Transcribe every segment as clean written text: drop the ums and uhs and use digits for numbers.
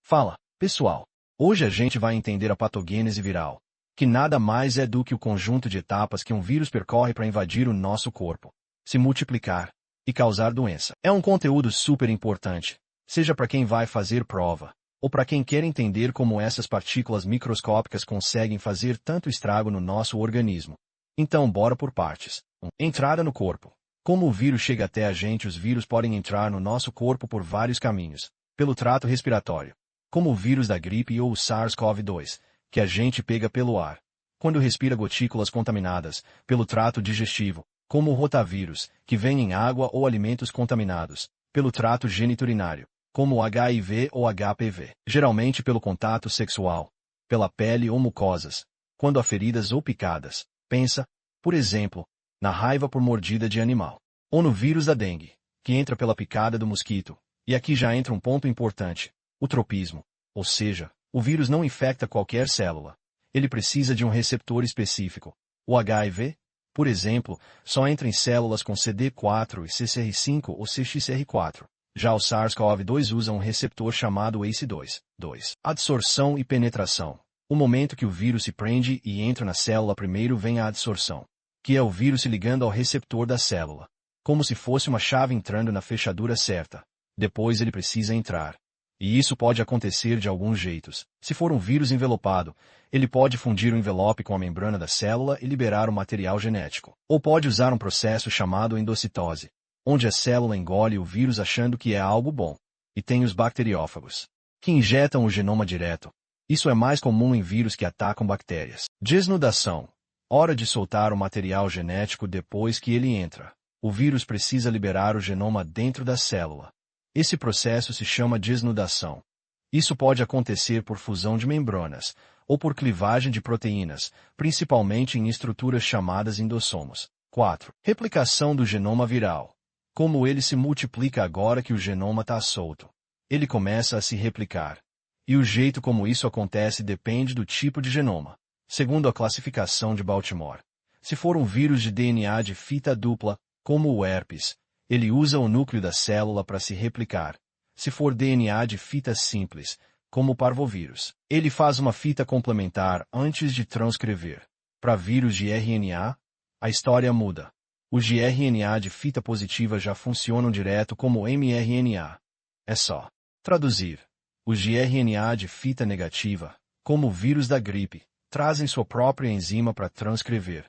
Fala, pessoal! Hoje a gente vai entender a patogênese viral, que nada mais é do que o conjunto de etapas que um vírus percorre para invadir o nosso corpo, se multiplicar e causar doença. É um conteúdo super importante, seja para quem vai fazer prova, ou para quem quer entender como essas partículas microscópicas conseguem fazer tanto estrago no nosso organismo. Então bora por partes. Entrada no corpo. Como o vírus chega até a gente? Os vírus podem entrar no nosso corpo por vários caminhos. Pelo trato respiratório, como o vírus da gripe ou o SARS-CoV-2, que a gente pega pelo ar. Quando respira gotículas contaminadas, pelo trato digestivo, como o rotavírus, que vem em água ou alimentos contaminados, pelo trato geniturinário, como o HIV ou HPV, geralmente pelo contato sexual, pela pele ou mucosas, quando há feridas ou picadas. Pensa, por exemplo, na raiva por mordida de animal, ou no vírus da dengue, que entra pela picada do mosquito. E aqui já entra um ponto importante, o tropismo, ou seja, o vírus não infecta qualquer célula. Ele precisa de um receptor específico. O HIV, por exemplo, só entra em células com CD4 e CCR5 ou CXR4. Já o SARS-CoV-2 usa um receptor chamado ACE2. Adsorção e penetração. O momento que o vírus se prende e entra na célula, primeiro vem a adsorção, que é o vírus se ligando ao receptor da célula, como se fosse uma chave entrando na fechadura certa. Depois ele precisa entrar. E isso pode acontecer de alguns jeitos. Se for um vírus envelopado, ele pode fundir o envelope com a membrana da célula e liberar o material genético. Ou pode usar um processo chamado endocitose, onde a célula engole o vírus achando que é algo bom. E tem os bacteriófagos, que injetam o genoma direto. Isso é mais comum em vírus que atacam bactérias. Desnudação. Hora de soltar o material genético depois que ele entra. O vírus precisa liberar o genoma dentro da célula. Esse processo se chama desnudação. Isso pode acontecer por fusão de membranas, ou por clivagem de proteínas, principalmente em estruturas chamadas endossomos. 4. Replicação do genoma viral. Como ele se multiplica agora que o genoma está solto? Ele começa a se replicar. E o jeito como isso acontece depende do tipo de genoma. Segundo a classificação de Baltimore, se for um vírus de DNA de fita dupla, como o herpes, ele usa o núcleo da célula para se replicar. Se for DNA de fita simples, como o parvovírus, ele faz uma fita complementar antes de transcrever. Para vírus de RNA, a história muda. Os de RNA de fita positiva já funcionam direto como mRNA. É só traduzir. Os de RNA de fita negativa, como o vírus da gripe, trazem sua própria enzima para transcrever.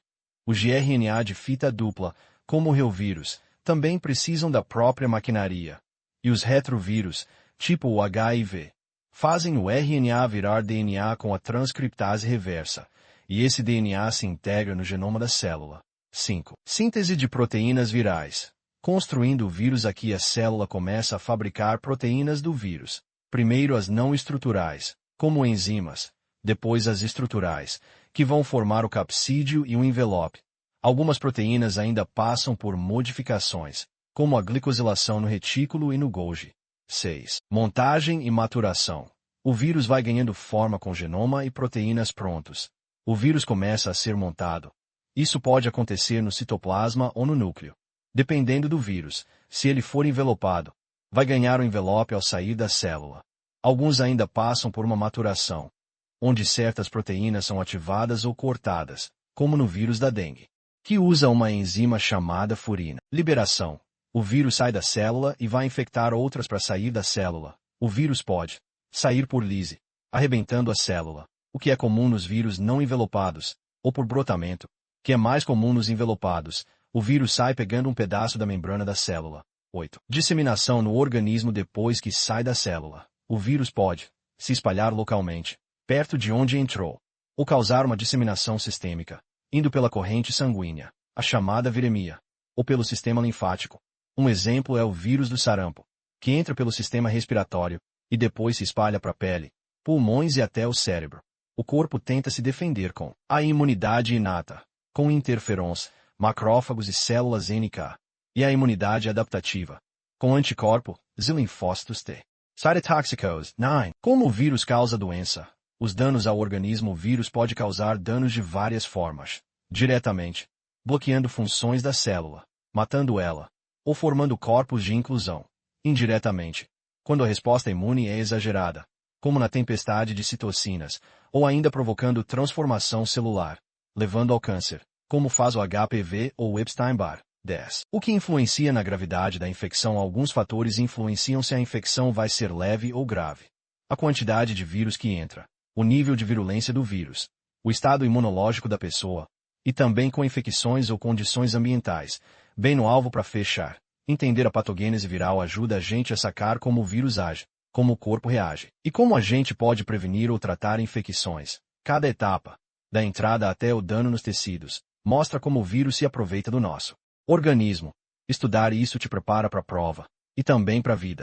Os de RNA de fita dupla, como o reovírus, também precisam da própria maquinaria. E os retrovírus, tipo o HIV, fazem o RNA virar DNA com a transcriptase reversa, e esse DNA se integra no genoma da célula. 5. Síntese de proteínas virais. Construindo o vírus, aqui a célula começa a fabricar proteínas do vírus. Primeiro as não estruturais, como enzimas, depois as estruturais, que vão formar o capsídeo e o envelope. Algumas proteínas ainda passam por modificações, como a glicosilação no retículo e no Golgi. 6. Montagem e maturação. O vírus vai ganhando forma com genoma e proteínas prontos. O vírus começa a ser montado. Isso pode acontecer no citoplasma ou no núcleo. Dependendo do vírus, se ele for envelopado, vai ganhar o envelope ao sair da célula. Alguns ainda passam por uma maturação, onde certas proteínas são ativadas ou cortadas, como no vírus da dengue, que usa uma enzima chamada furina. Liberação. O vírus sai da célula e vai infectar outras para sair da célula. O vírus pode sair por lise, arrebentando a célula, o que é comum nos vírus não envelopados, ou por brotamento, que é mais comum nos envelopados. O vírus sai pegando um pedaço da membrana da célula. 8. Disseminação no organismo depois que sai da célula. O vírus pode se espalhar localmente, perto de onde entrou, ou causar uma disseminação sistêmica, indo pela corrente sanguínea, a chamada viremia, ou pelo sistema linfático. Um exemplo é o vírus do sarampo, que entra pelo sistema respiratório e depois se espalha para a pele, pulmões e até o cérebro. O corpo tenta se defender com a imunidade inata, com interferons, macrófagos e células NK, e a imunidade adaptativa, com anticorpo, e linfócitos T. Cytotoxicose. 9. Como o vírus causa doença? Os danos ao organismo. O vírus pode causar danos de várias formas. Diretamente, bloqueando funções da célula, matando ela, ou formando corpos de inclusão. Indiretamente, quando a resposta imune é exagerada, como na tempestade de citocinas, ou ainda provocando transformação celular, levando ao câncer, como faz o HPV ou Epstein-Barr. 10. O que influencia na gravidade da infecção? Alguns fatores influenciam se a infecção vai ser leve ou grave. A quantidade de vírus que entra, o nível de virulência do vírus, o estado imunológico da pessoa, e também com infecções ou condições ambientais. Bem no alvo. Para fechar, entender a patogênese viral ajuda a gente a sacar como o vírus age, como o corpo reage, e como a gente pode prevenir ou tratar infecções. Cada etapa, da entrada até o dano nos tecidos, mostra como o vírus se aproveita do nosso organismo. Estudar isso te prepara para a prova, e também para a vida.